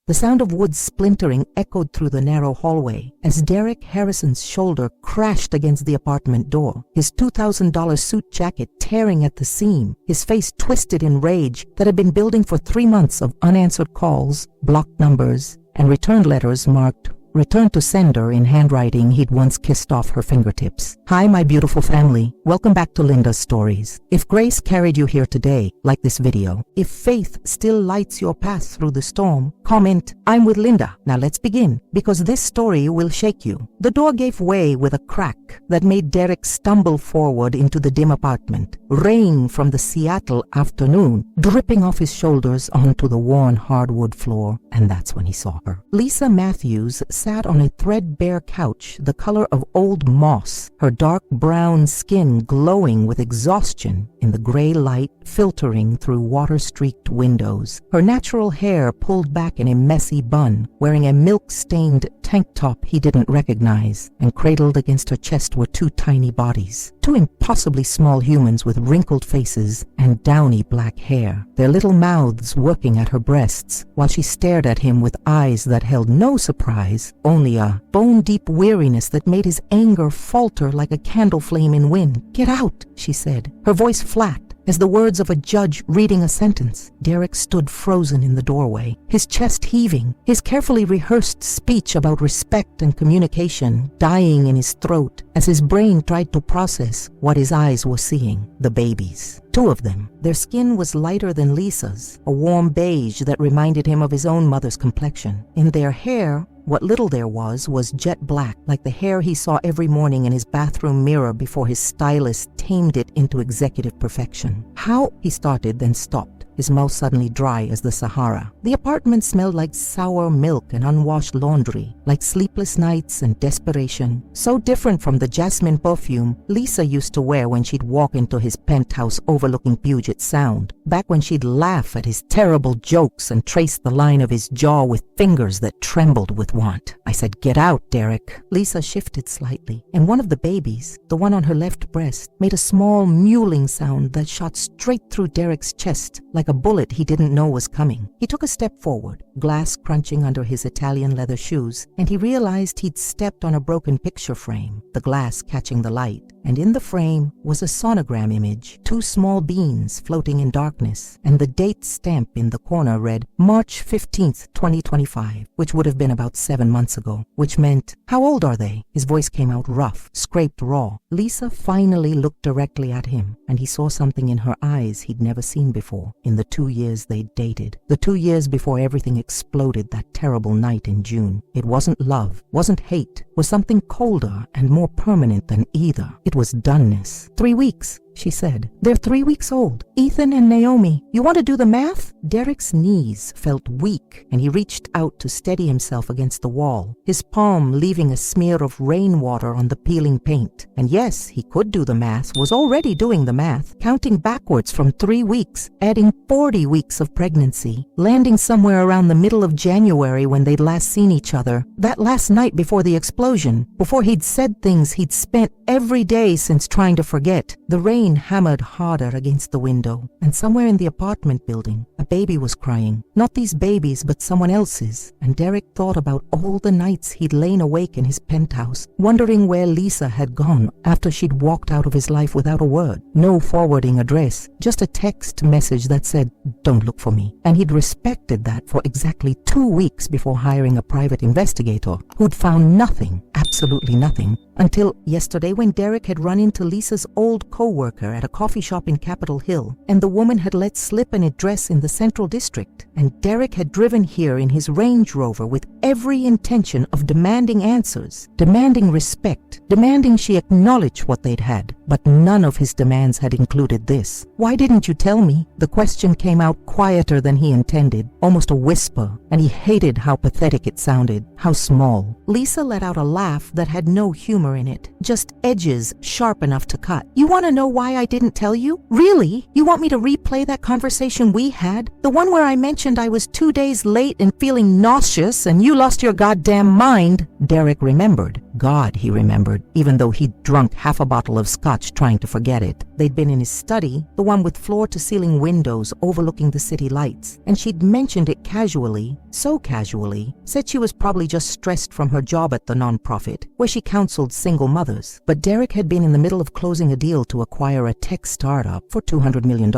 The sound of wood splintering echoed through the narrow hallway as Derek Harrison's shoulder crashed against the apartment door, his $2,000 suit jacket tearing at the seam, his face twisted in rage that had been building for 3 months of unanswered calls, blocked numbers, and returned letters marked "Return to sender" in handwriting he'd once kissed off her fingertips. Hi, my beautiful family. Welcome back to Linda's Stories. If grace carried you here today, like this video, if faith still lights your path through the storm, comment, "I'm with Linda." Now let's begin, because this story will shake you. The door gave way with a crack that made Derek stumble forward into the dim apartment. Rain from the Seattle afternoon dripping off his shoulders onto the worn hardwood floor, and that's when he saw her. Lisa Matthews sat on a threadbare couch the color of old moss, her dark brown skin glowing with exhaustion in the gray light filtering through water-streaked windows, her natural hair pulled back in a messy bun, wearing a milk-stained tank top he didn't recognize, and cradled against her chest were 2 tiny bodies, 2 impossibly small humans with wrinkled faces and downy black hair, their little mouths working at her breasts, while she stared at him with eyes that held no surprise, only a bone-deep weariness that made his anger falter like a candle flame in wind. "Get out," she said, her voice flat as the words of a judge reading a sentence. Derek stood frozen in the doorway, his chest heaving, his carefully rehearsed speech about respect and communication dying in his throat as his brain tried to process what his eyes were seeing. The babies. 2 of them. Their skin was lighter than Lisa's, a warm beige that reminded him of his own mother's complexion. In their hair, what little there was jet black, like the hair he saw every morning in his bathroom mirror before his stylist tamed it into executive perfection. "How?" he started, then stopped, his mouth suddenly dry as the Sahara. The apartment smelled like sour milk and unwashed laundry, like sleepless nights and desperation, so different from the jasmine perfume Lisa used to wear when she'd walk into his penthouse overlooking Puget Sound, back when she'd laugh at his terrible jokes and trace the line of his jaw with fingers that trembled with want. "I said, get out, Derek." Lisa shifted slightly, and one of the babies, the one on her left breast, made a small mewling sound that shot straight through Derek's chest like a bullet he didn't know was coming. He took a step forward, glass crunching under his Italian leather shoes, and he realized he'd stepped on a broken picture frame, the glass catching the light. And in the frame was a sonogram image, 2 small beans floating in darkness, and the date stamp in the corner read March 15th, 2025, which would have been about 7 months ago, which meant, "How old are they?" His voice came out rough, scraped raw. Lisa finally looked directly at him, and he saw something in her eyes he'd never seen before in the 2 years they'd dated, the 2 years before everything exploded that terrible night in June. It wasn't love, wasn't hate, was something colder and more permanent than either. It was doneness. 3 weeks, she said. "They're 3 weeks old. Ethan and Naomi. You want to do the math?" Derek's knees felt weak, and he reached out to steady himself against the wall, his palm leaving a smear of rainwater on the peeling paint. And yes, he could do the math, was already doing the math, counting backwards from 3 weeks, adding 40 weeks of pregnancy, landing somewhere around the middle of January when they'd last seen each other, that last night before the explosion, before he'd said things he'd spent every day since trying to forget. The rain hammered harder against the window, and somewhere in the apartment building, a baby was crying. Not these babies, but someone else's. And Derek thought about all the nights he'd lain awake in his penthouse, wondering where Lisa had gone after she'd walked out of his life without a word. No forwarding address, just a text message that said, "Don't look for me." And he'd respected that for exactly 2 weeks before hiring a private investigator who'd found nothing, absolutely nothing, until yesterday when Derek had run into Lisa's old co-worker at a coffee shop in Capitol Hill, and the woman had let slip an address in the Central District, and Derek had driven here in his Range Rover with every intention of demanding answers, demanding respect, demanding she acknowledge what they'd had. But none of his demands had included this. "Why didn't you tell me?" The question came out quieter than he intended, almost a whisper, and he hated how pathetic it sounded, how small. Lisa let out a laugh that had no humor in it, just edges sharp enough to cut. "You want to know why I didn't tell you? Really? You want me to replay that conversation we had? The one where I mentioned I was 2 days late and feeling nauseous and you lost your goddamn mind?" Derek remembered. God, he remembered, even though he'd drunk half a bottle of scotch trying to forget it. They'd been in his study, the one with floor-to-ceiling windows overlooking the city lights, and she'd mentioned it casually, so casually, said she was probably just stressed from her job at the nonprofit, where she counseled single mothers. But Derek had been in the middle of closing a deal to acquire a tech startup for $200 million,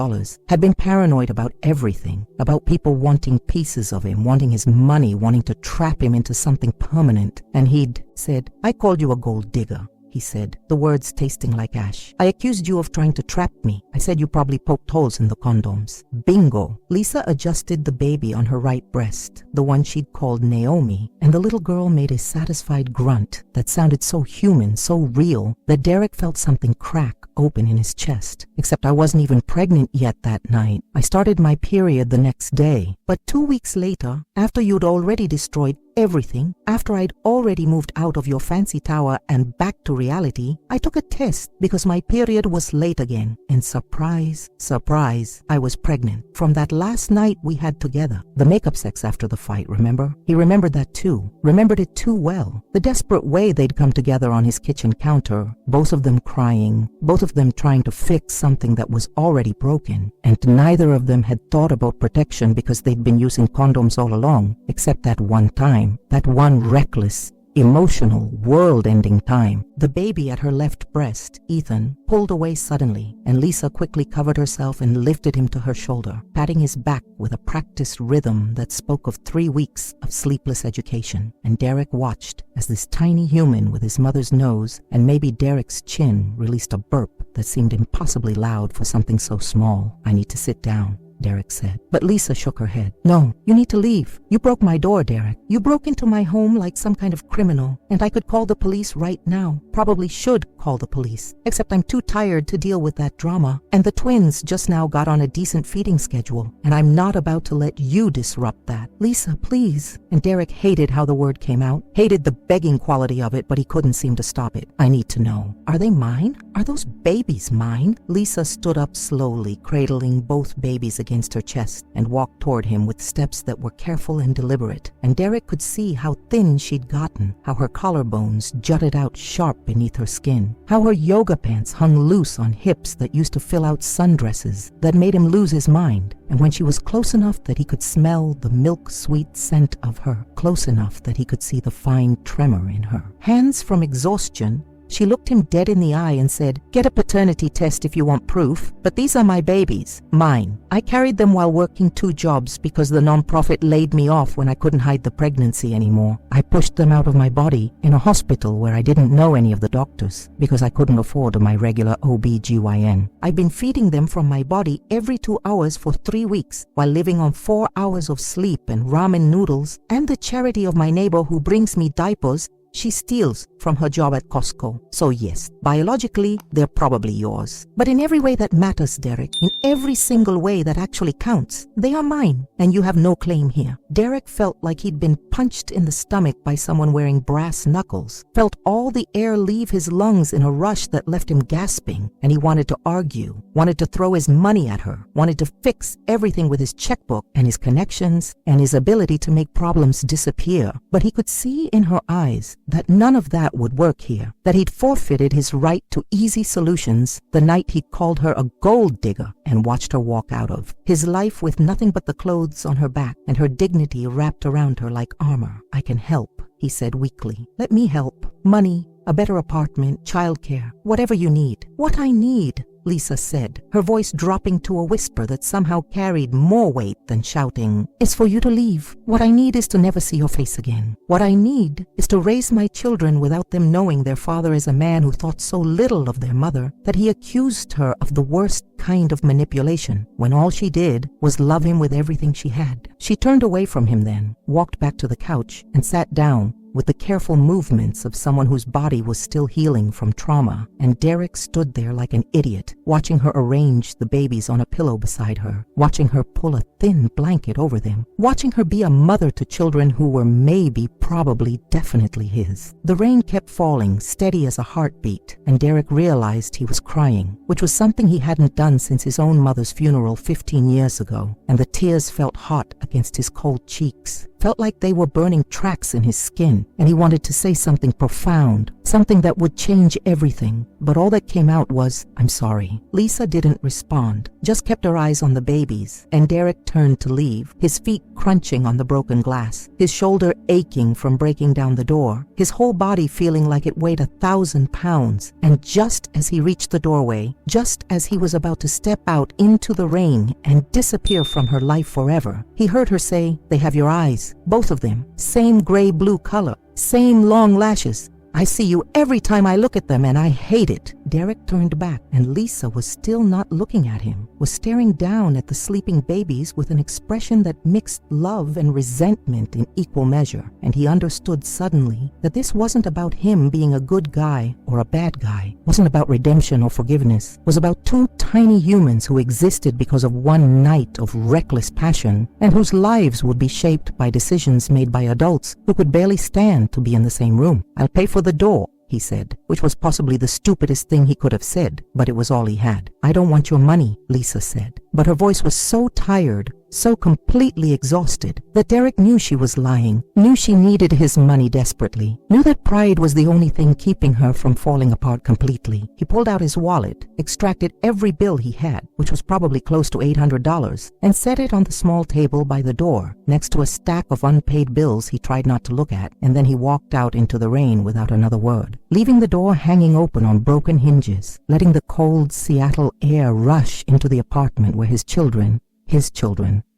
had been paranoid about everything, about people wanting pieces of him, wanting his money, wanting to trap him into something permanent, and he'd said, "I called you a gold digger," he said, the words tasting like ash. "I accused you of trying to trap me. I said you probably poked holes in the condoms." Bingo! Lisa adjusted the baby on her right breast, the one she'd called Naomi, and the little girl made a satisfied grunt that sounded so human, so real, that Derek felt something crack open in his chest. Except I wasn't even pregnant yet that night. I started my period the next day. But 2 weeks later, after you'd already destroyed everything, after I'd already moved out of your fancy tower and back to reality, I took a test because my period was late again. And surprise, surprise, I was pregnant. From that last night we had together. The makeup sex after the fight, remember? He remembered that too. Remembered it too well. The desperate way they'd come together on his kitchen counter, both of them crying, both of them trying to fix something that was already broken. And neither of them had thought about protection because they'd been using condoms all along, except that one time. That one reckless, emotional, world-ending time. The baby at her left breast, Ethan, pulled away suddenly, and Lisa quickly covered herself and lifted him to her shoulder, patting his back with a practiced rhythm that spoke of 3 weeks of sleepless education. And Derek watched as this tiny human with his mother's nose and maybe Derek's chin released a burp that seemed impossibly loud for something so small. "I need to sit down," Derek said. But Lisa shook her head. "No, you need to leave. You broke my door, Derek. You broke into my home like some kind of criminal, and I could call the police right now. Probably should call the police, except I'm too tired to deal with that drama. And the twins just now got on a decent feeding schedule, and I'm not about to let you disrupt that. Lisa, please." And Derek hated how the word came out, hated the begging quality of it, but he couldn't seem to stop it. "I need to know. Are they mine? Are those babies mine?" Lisa stood up slowly, cradling both babies against her chest, and walked toward him with steps that were careful and deliberate. And Derek could see how thin she'd gotten, how her collarbones jutted out sharp beneath her skin, how her yoga pants hung loose on hips that used to fill out sundresses that made him lose his mind. And when she was close enough that he could smell the milk-sweet scent of her, close enough that he could see the fine tremor in her hands from exhaustion, she looked him dead in the eye and said, "Get a paternity test if you want proof, but these are my babies, mine. I carried them while working 2 jobs because the nonprofit laid me off when I couldn't hide the pregnancy anymore. I pushed them out of my body in a hospital where I didn't know any of the doctors because I couldn't afford my regular OB/GYN. I've been feeding them from my body every 2 hours for 3 weeks while living on 4 hours of sleep and ramen noodles and the charity of my neighbor who brings me diapers she steals from her job at Costco. So yes, biologically, they're probably yours. But in every way that matters, Derek, in every single way that actually counts, they are mine, and you have no claim here." Derek felt like he'd been punched in the stomach by someone wearing brass knuckles, felt all the air leave his lungs in a rush that left him gasping, and he wanted to argue, wanted to throw his money at her, wanted to fix everything with his checkbook and his connections and his ability to make problems disappear. But he could see in her eyes that none of that would work here, that he'd forfeited his right to easy solutions the night he'd called her a gold digger and watched her walk out of his life with nothing but the clothes on her back and her dignity wrapped around her like armor. "I can help," he said weakly. "Let me help. Money, a better apartment, childcare, whatever you need." "What I need," Lisa said, her voice dropping to a whisper that somehow carried more weight than shouting, "is for you to leave. What I need is to never see your face again. What I need is to raise my children without them knowing their father is a man who thought so little of their mother that he accused her of the worst kind of manipulation, when all she did was love him with everything she had." She turned away from him then, walked back to the couch, and sat down, with the careful movements of someone whose body was still healing from trauma, and Derek stood there like an idiot, watching her arrange the babies on a pillow beside her, watching her pull a thin blanket over them, watching her be a mother to children who were maybe, probably, definitely his. The rain kept falling, steady as a heartbeat, and Derek realized he was crying, which was something he hadn't done since his own mother's funeral 15 years ago, and the tears felt hot against his cold cheeks, felt like they were burning tracks in his skin, and he wanted to say something profound, something that would change everything. But all that came out was, "I'm sorry." Lisa didn't respond, just kept her eyes on the babies, and Derek turned to leave, his feet crunching on the broken glass, his shoulder aching from breaking down the door, his whole body feeling like it weighed 1,000 pounds. And just as he reached the doorway, just as he was about to step out into the rain and disappear from her life forever, he heard her say, "They have your eyes, both of them, same gray-blue color, same long lashes. I see you every time I look at them and I hate it." Derek turned back and Lisa was still not looking at him, was staring down at the sleeping babies with an expression that mixed love and resentment in equal measure. And he understood suddenly that this wasn't about him being a good guy or a bad guy, wasn't about redemption or forgiveness, was about two tiny humans who existed because of one night of reckless passion and whose lives would be shaped by decisions made by adults who could barely stand to be in the same room. "I'll pay for the door," he said, which was possibly the stupidest thing he could have said, but it was all he had. "I don't want your money," Lisa said. But her voice was so tired, so completely exhausted, that Derek knew she was lying, knew she needed his money desperately, knew that pride was the only thing keeping her from falling apart completely. He pulled out his wallet, extracted every bill he had, which was probably close to $800, and set it on the small table by the door, next to a stack of unpaid bills he tried not to look at, and then he walked out into the rain without another word, leaving the door hanging open on broken hinges, letting the cold Seattle air rush into the apartment where his children,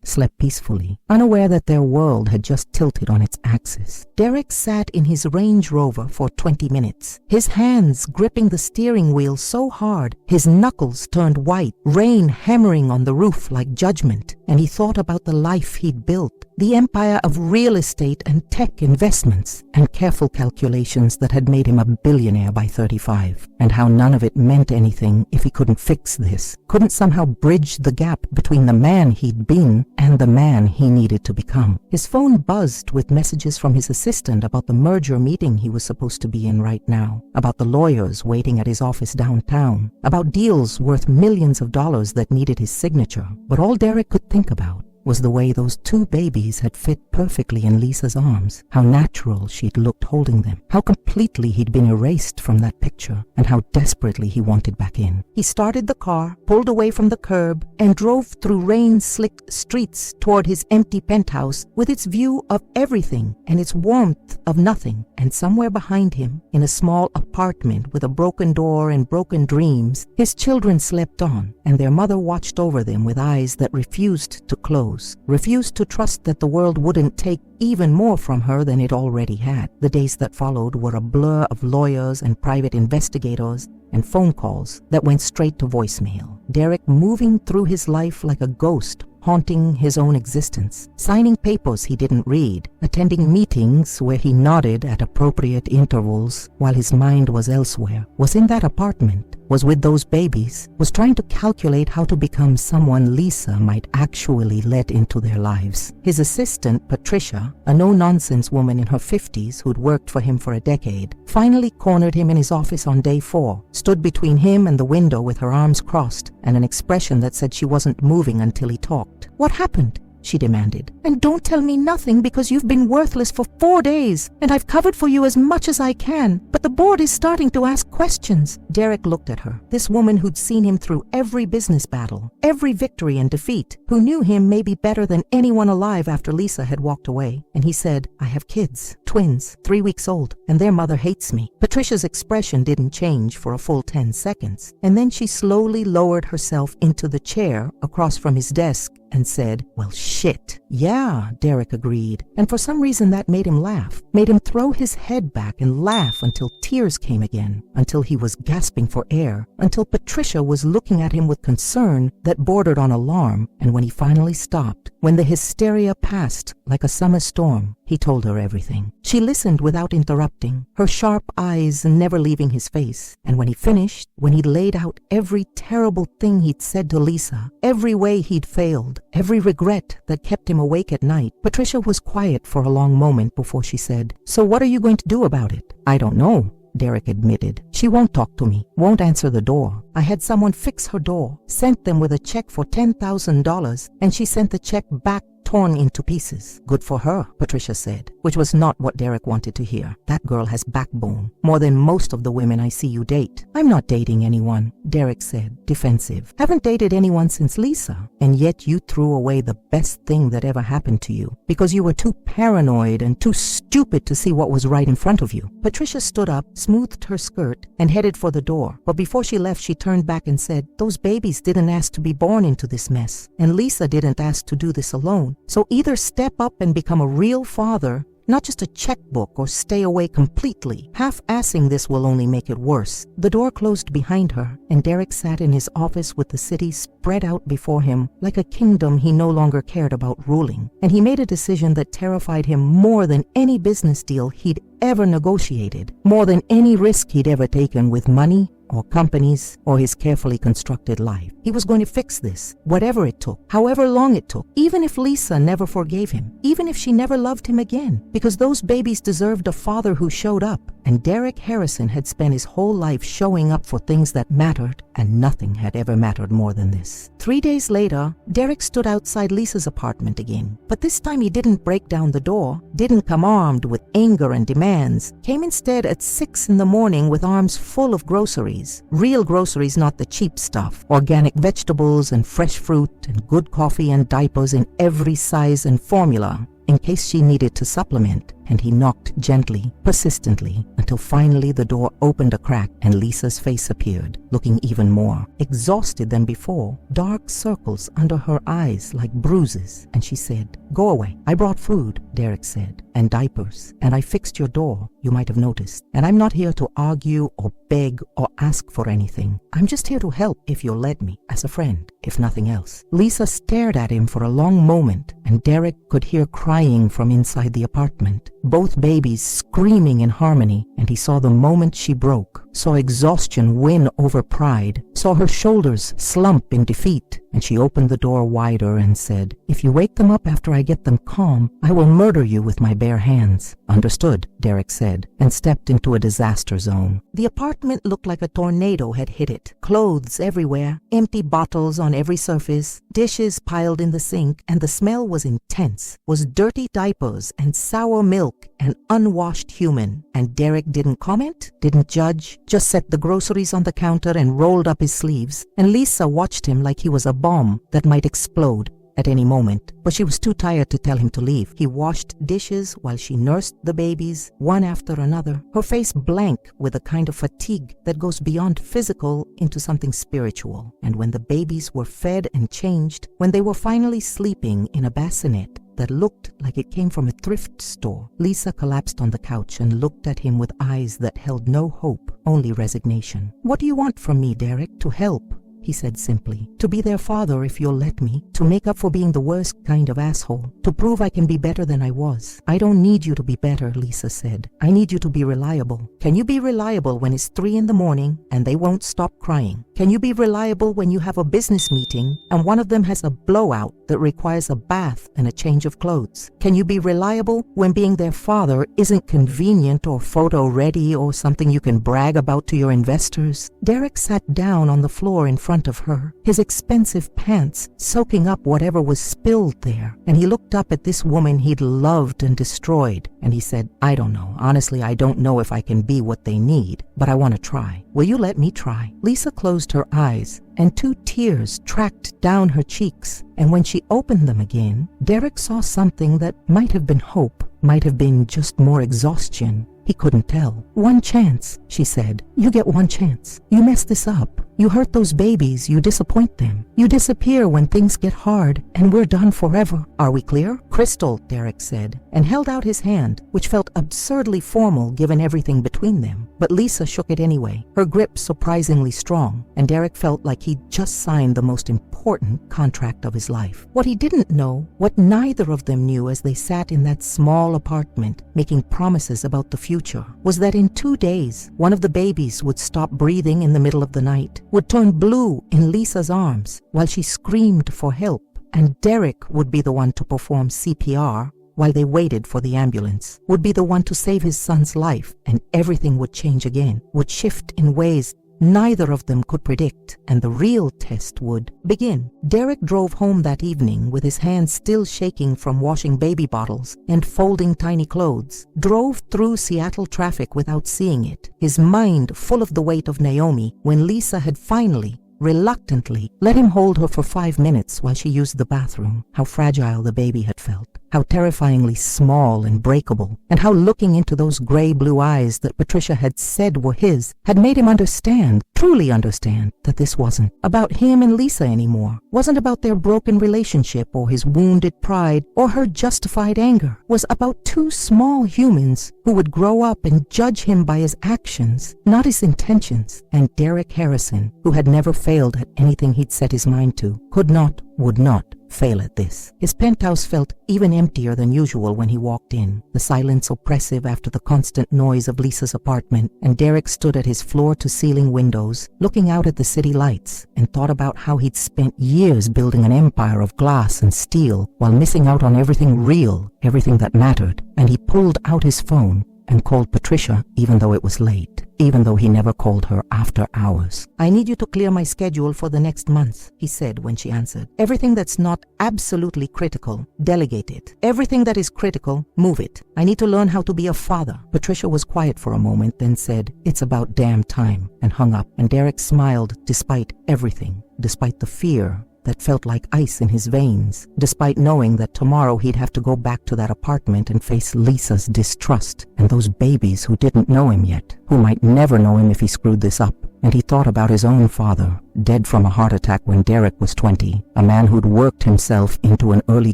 slept peacefully, unaware that their world had just tilted on its axis. Derek sat in his Range Rover for 20 minutes, his hands gripping the steering wheel so hard, his knuckles turned white, rain hammering on the roof like judgment, and he thought about the life he'd built, the empire of real estate and tech investments, and careful calculations that had made him a billionaire by 35, and how none of it meant anything if he couldn't fix this, couldn't somehow bridge the gap between the man he'd been and the man he needed to become. His phone buzzed with messages from his assistant about the merger meeting he was supposed to be in right now, about the lawyers waiting at his office downtown, about deals worth millions of dollars that needed his signature. But all Derek could think about was the way those two babies had fit perfectly in Lisa's arms, how natural she'd looked holding them, how completely he'd been erased from that picture, and how desperately he wanted back in. He started the car, pulled away from the curb, and drove through rain-slicked streets toward his empty penthouse with its view of everything and its warmth of nothing. And somewhere behind him, in a small apartment with a broken door and broken dreams, his children slept on, and their mother watched over them with eyes that refused to close, refused to trust that the world wouldn't take even more from her than it already had. The days that followed were a blur of lawyers and private investigators and phone calls that went straight to voicemail. Derek moving through his life like a ghost, haunting his own existence, signing papers he didn't read, attending meetings where he nodded at appropriate intervals while his mind was elsewhere, was in that apartment, was with those babies, was trying to calculate how to become someone Lisa might actually let into their lives. His assistant, Patricia, a no-nonsense woman in her 50s who'd worked for him for a decade, finally cornered him in his office on day 4, stood between him and the window with her arms crossed and an expression that said she wasn't moving until he talked. "What happened?" she demanded. "And don't tell me nothing, because you've been worthless for 4 days, and I've covered for you as much as I can, but the board is starting to ask questions." Derek looked at her, this woman who'd seen him through every business battle, every victory and defeat, who knew him maybe better than anyone alive after Lisa had walked away. And he said, "I have kids, twins, 3 weeks old, and their mother hates me." Patricia's expression didn't change for a full 10 seconds, and then she slowly lowered herself into the chair across from his desk and said, "Well, shit." "Yeah," Derek agreed, and for some reason that made him laugh, made him throw his head back and laugh until tears came again, until he was gasping for air, until Patricia was looking at him with concern that bordered on alarm, and when he finally stopped, when the hysteria passed like a summer storm, he told her everything. She listened without interrupting, her sharp eyes never leaving his face, and when he finished, when he'd laid out every terrible thing he'd said to Lisa, every way he'd failed, every regret that kept him awake at night, Patricia was quiet for a long moment before she said, "So what are you going to do about it?" "I don't know," Derek admitted. "She won't talk to me, won't answer the door. I had someone fix her door, sent them with a check for $10,000, and she sent the check back torn into pieces. Good for her, Patricia said, which was not what Derek wanted to hear. That girl has backbone, more than most of the women I see you date. I'm not dating anyone, Derek said, defensive. Haven't dated anyone since Lisa, and yet you threw away the best thing that ever happened to you because you were too paranoid and too stupid to see what was right in front of you. Patricia stood up, smoothed her skirt, and headed for the door. But before she left, she turned back and said, those babies didn't ask to be born into this mess, and Lisa didn't ask to do this alone. So either step up and become a real father, not just a checkbook, or stay away completely. Half-assing this will only make it worse. The door closed behind her, and Derek sat in his office with the city spread out before him like a kingdom he no longer cared about ruling. And he made a decision that terrified him more than any business deal he'd ever negotiated, more than any risk he'd ever taken with money or companies or his carefully constructed life. He was going to fix this, whatever it took, however long it took, even if Lisa never forgave him, even if she never loved him again, because those babies deserved a father who showed up. And Derek Harrison had spent his whole life showing up for things that mattered, and nothing had ever mattered more than this. 3 days later, Derek stood outside Lisa's apartment again, but this time he didn't break down the door, didn't come armed with anger and demands, came instead at 6 in the morning with arms full of groceries. Real groceries, not the cheap stuff. Organic vegetables and fresh fruit and good coffee and diapers in every size and formula, in case she needed to supplement. And he knocked gently, persistently, until finally the door opened a crack and Lisa's face appeared, looking even more exhausted than before, dark circles under her eyes like bruises. And she said, "Go away. I brought food," Derek said, "and diapers, and I fixed your door, you might have noticed. And I'm not here to argue or beg or ask for anything. I'm just here to help if you'll let me, as a friend, if nothing else." Lisa stared at him for a long moment, and Derek could hear crying from inside the apartment. Both babies screaming in harmony, and he saw the moment she broke, saw exhaustion win over pride, saw her shoulders slump in defeat, and she opened the door wider and said, "If you wake them up after I get them calm, I will murder you with my bare hands." "Understood," Derek said, and stepped into a disaster zone. The apartment looked like a tornado had hit it. Clothes everywhere, empty bottles on every surface, dishes piled in the sink, and the smell was intense, was dirty diapers and sour milk and unwashed human. And Derek didn't comment, didn't judge, just set the groceries on the counter and rolled up his sleeves. And Lisa watched him like he was a bomb that might explode at any moment, but she was too tired to tell him to leave. He washed dishes while she nursed the babies, one after another, her face blank with a kind of fatigue that goes beyond physical into something spiritual. And when the babies were fed and changed, when they were finally sleeping in a bassinet that looked like it came from a thrift store, Lisa collapsed on the couch and looked at him with eyes that held no hope, only resignation. "What do you want from me, Derek? To help," he said simply. "To be their father if you'll let me. To make up for being the worst kind of asshole. To prove I can be better than I was." "I don't need you to be better," Lisa said. "I need you to be reliable. Can you be reliable when it's 3 in the morning and they won't stop crying? Can you be reliable when you have a business meeting and one of them has a blowout that requires a bath and a change of clothes? Can you be reliable when being their father isn't convenient or photo ready or something you can brag about to your investors?" Derek sat down on the floor in front of her, his expensive pants soaking up whatever was spilled there. And he looked up at this woman he'd loved and destroyed, and he said, "I don't know. Honestly, I don't know if I can be what they need, but I want to try. Will you let me try?" Lisa closed her eyes, and 2 tears tracked down her cheeks. And when she opened them again, Derek saw something that might have been hope, might have been just more exhaustion. He couldn't tell. "One chance," she said. "You get one chance. You mess this up. You hurt those babies. You disappoint them. You disappear when things get hard, and we're done forever. Are we clear?" "Crystal," Derek said, and held out his hand, which felt absurdly formal given everything between them. But Lisa shook it anyway, her grip surprisingly strong, and Derek felt like he'd just signed the most important contract of his life. What he didn't know, what neither of them knew as they sat in that small apartment making promises about the future, was that in 2 days, one of the babies would stop breathing in the middle of the night, would turn blue in Lisa's arms while she screamed for help, and Derek would be the one to perform CPR while they waited for the ambulance, would be the one to save his son's life, and everything would change again, would shift in ways neither of them could predict, and the real test would begin. Derek drove home that evening with his hands still shaking from washing baby bottles and folding tiny clothes, drove through Seattle traffic without seeing it, his mind full of the weight of Naomi when Lisa had finally, reluctantly, let him hold her for 5 minutes while she used the bathroom. How fragile the baby had felt, how terrifyingly small and breakable, and how looking into those gray-blue eyes that Patricia had said were his had made him understand, truly understand, that this wasn't about him and Lisa anymore, wasn't about their broken relationship or his wounded pride or her justified anger, was about two small humans who would grow up and judge him by his actions, not his intentions. And Derek Harrison, who had never failed at anything he'd set his mind to, could not, would not fail at this. His penthouse felt even emptier than usual when he walked in, the silence oppressive after the constant noise of Lisa's apartment, and Derek stood at his floor-to-ceiling windows, looking out at the city lights, and thought about how he'd spent years building an empire of glass and steel while missing out on everything real, everything that mattered. And he pulled out his phone and called Patricia even though it was late, even though he never called her after hours. "I need you to clear my schedule for the next month," he said when she answered. "Everything that's not absolutely critical, delegate it. Everything that is critical, move it. I need to learn how to be a father." Patricia was quiet for a moment, then said, "It's about damn time," and hung up. And Derek smiled despite everything, despite the fear that felt like ice in his veins, despite knowing that tomorrow he'd have to go back to that apartment and face Lisa's distrust and those babies who didn't know him yet, who might never know him if he screwed this up. And he thought about his own father, dead from a heart attack when Derek was 20, a man who'd worked himself into an early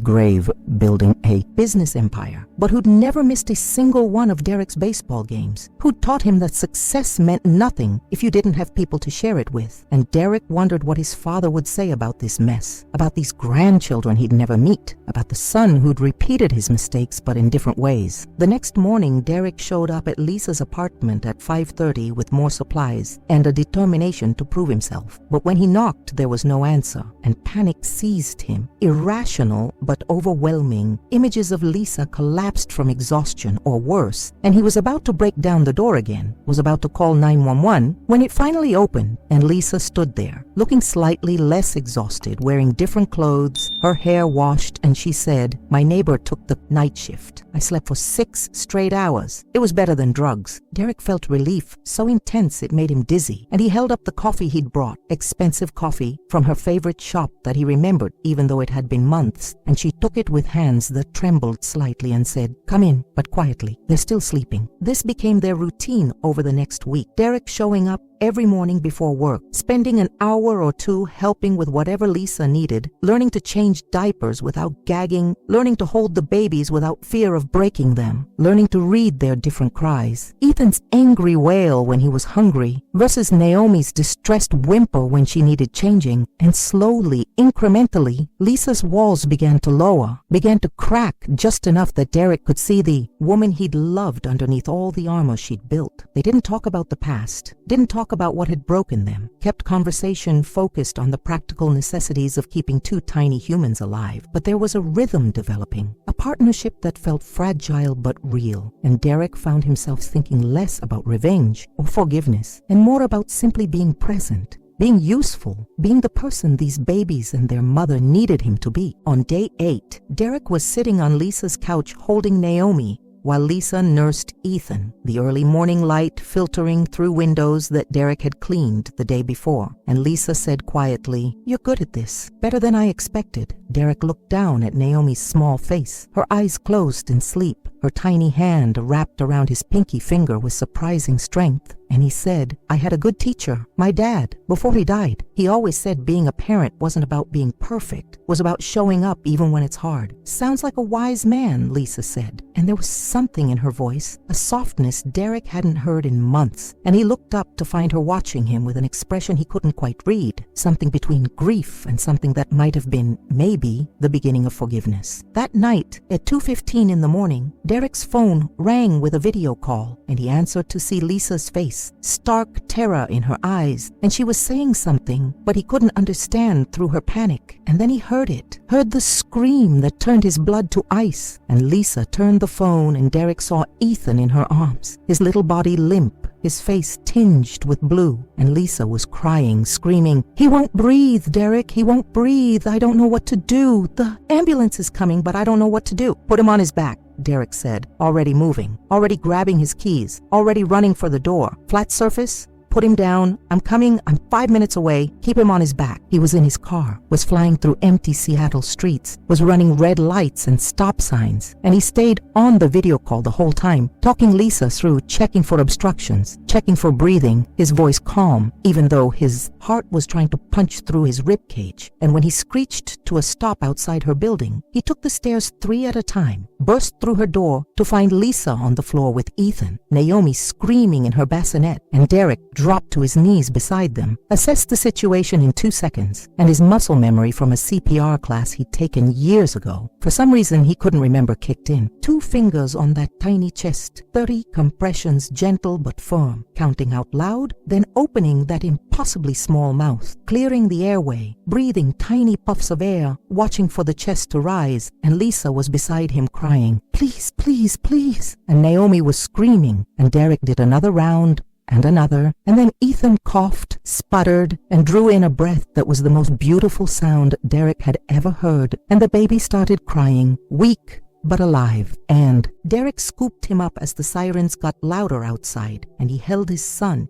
grave building a business empire, but who'd never missed a single one of Derek's baseball games, who'd taught him that success meant nothing if you didn't have people to share it with. And Derek wondered what his father would say about this mess, about these grandchildren he'd never meet, about the son who'd repeated his mistakes but in different ways. The next morning, Derek showed up at Lisa's apartment at 5:30 with more supplies and a determination to prove himself. But when he knocked, there was no answer, and panic seized him. Irrational but overwhelming images of Lisa collapsed from exhaustion or worse, and he was about to break down the door again, was about to call 911, when it finally opened, and Lisa stood there, looking slightly less exhausted, wearing different clothes, her hair washed, and she said, "My neighbor took the night shift. I slept for 6 straight hours. It was better than drugs." Derek felt relief, so intense it made him dizzy, and he held up the coffee he'd brought, expensive coffee from her favorite shop that he remembered even though it had been months, and she took it with hands that trembled slightly and said, "Come in, but quietly. They're still sleeping." This became their routine over the next week, Derek showing up every morning before work, spending an hour or two helping with whatever Lisa needed, learning to change diapers without gagging, learning to hold the babies without fear of breaking them, learning to read their different cries. Ethan's angry wail when he was hungry versus Naomi's distressed whimper when she needed changing, and slowly, incrementally, Lisa's walls began to lower, began to crack just enough that Derek could see the woman he'd loved underneath all the armor she'd built. They didn't talk about the past, didn't talk about what had broken them, kept conversation focused on the practical necessities of keeping two tiny humans alive. But there was a rhythm developing, a partnership that felt fragile but real, and Derek found himself thinking less about revenge or forgiveness and more about simply being present, being useful, being the person these babies and their mother needed him to be. On day 8, Derek was sitting on Lisa's couch holding Naomi while Lisa nursed Ethan, the early morning light filtering through windows that Derek had cleaned the day before. And Lisa said quietly, "You're good at this, better than I expected." Derek looked down at Naomi's small face, her eyes closed in sleep, her tiny hand wrapped around his pinky finger with surprising strength. And he said, "I had a good teacher, my dad, before he died. He always said being a parent wasn't about being perfect, was about showing up even when it's hard." "Sounds like a wise man," Lisa said. And there was something in her voice, a softness Derek hadn't heard in months, and he looked up to find her watching him with an expression he couldn't quite read, something between grief and something that might have been, maybe, the beginning of forgiveness. That night, at 2:15 in the morning, Derek's phone rang with a video call, and he answered to see Lisa's face, stark terror in her eyes, and she was saying something, but he couldn't understand through her panic. And then he heard it, heard the scream that turned his blood to ice, and Lisa turned the phone and Derek saw Ethan in her arms, his little body limp, his face tinged with blue, and Lisa was crying, screaming, "He won't breathe, Derek, he won't breathe. I don't know what to do. The ambulance is coming, but I don't know what to do." "Put him on his back," Derek said, already moving, already grabbing his keys, already running for the door. "Flat surface? Put him down. I'm coming. I'm 5 minutes away. Keep him on his back." He was in his car, was flying through empty Seattle streets, was running red lights and stop signs, and he stayed on the video call the whole time, talking Lisa through, checking for obstructions, checking for breathing, his voice calm, even though his heart was trying to punch through his rib cage. And when he screeched to a stop outside her building, he took the stairs 3 at a time, burst through her door to find Lisa on the floor with Ethan, Naomi screaming in her bassinet, and Derek dropped to his knees beside them, assessed the situation in 2 seconds, and his muscle memory from a CPR class he'd taken years ago, for some reason he couldn't remember, kicked in. 2 fingers on that tiny chest, 30 compressions, gentle but firm, counting out loud, then opening that impossibly small mouth, clearing the airway, breathing tiny puffs of air, watching for the chest to rise, and Lisa was beside him crying, "Please, please, please," and Naomi was screaming, and Derek did another round, and another, and then Ethan coughed, sputtered, and drew in a breath that was the most beautiful sound Derek had ever heard, and the baby started crying, weak but alive, and Derek scooped him up as the sirens got louder outside, and he held his son,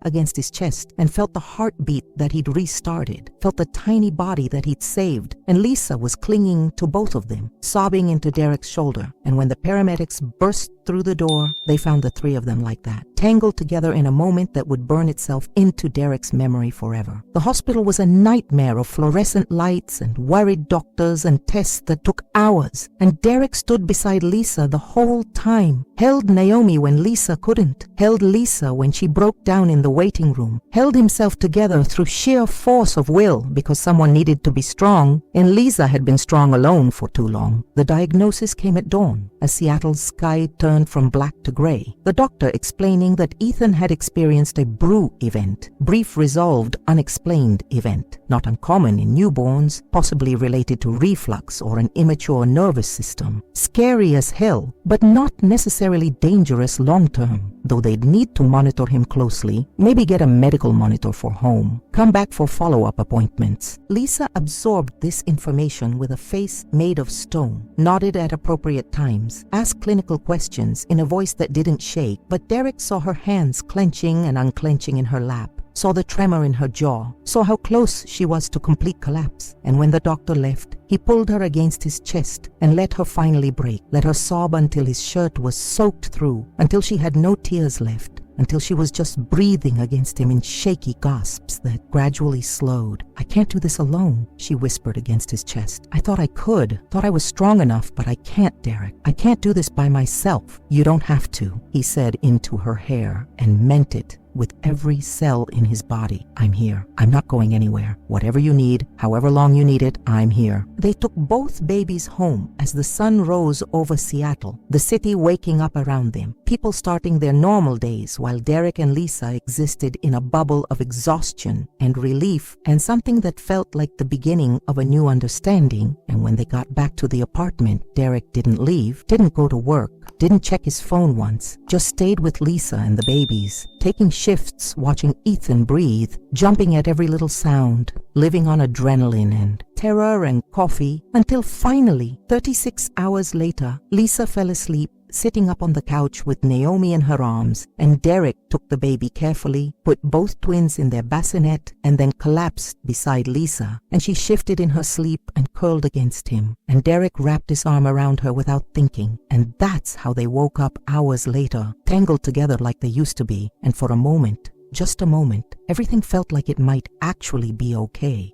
against his chest, and felt the heartbeat that he'd restarted, felt the tiny body that he'd saved, and Lisa was clinging to both of them, sobbing into Derek's shoulder, and when the paramedics burst through the door, they found the 3 of them like that, tangled together in a moment that would burn itself into Derek's memory forever. The hospital was a nightmare of fluorescent lights and worried doctors and tests that took hours, and Derek stood beside Lisa the whole time, held Naomi when Lisa couldn't, held Lisa when she broke down in the waiting room, held himself together through sheer force of will because someone needed to be strong, and Lisa had been strong alone for too long. The diagnosis came at dawn, as Seattle's sky turned from black to gray, the doctor explaining that Ethan had experienced a brew event, brief resolved unexplained event, not uncommon in newborns, possibly related to reflux or an immature nervous system. Scary as hell, but not necessarily dangerous long term, though they'd need to monitor him closely, maybe get a medical monitor for home, come back for follow-up appointments. Lisa absorbed this information with a face made of stone, nodded at appropriate times, asked clinical questions in a voice that didn't shake, but Derek saw her hands clenching and unclenching in her lap, saw the tremor in her jaw, saw how close she was to complete collapse, and when the doctor left, he pulled her against his chest and let her finally break, let her sob until his shirt was soaked through, until she had no tears left, until she was just breathing against him in shaky gasps that gradually slowed. "I can't do this alone," she whispered against his chest. "I thought I could, thought I was strong enough, but I can't, Derek. I can't do this by myself." "You don't have to," he said into her hair, and meant it with every cell in his body. "I'm here. I'm not going anywhere. Whatever you need, however long you need it, I'm here." They took both babies home as the sun rose over Seattle, the city waking up around them, people starting their normal days while Derek and Lisa existed in a bubble of exhaustion and relief and something that felt like the beginning of a new understanding. And when they got back to the apartment, Derek didn't leave, didn't go to work, didn't check his phone once, just stayed with Lisa and the babies, taking shifts, watching Ethan breathe, jumping at every little sound, living on adrenaline and terror and coffee, until finally, 36 hours later, Lisa fell asleep, sitting up on the couch with Naomi in her arms, and Derek took the baby carefully, put both twins in their bassinet, and then collapsed beside Lisa, and she shifted in her sleep and curled against him, and Derek wrapped his arm around her without thinking, and that's how they woke up hours later, tangled together like they used to be, and for a moment, just a moment, everything felt like it might actually be okay.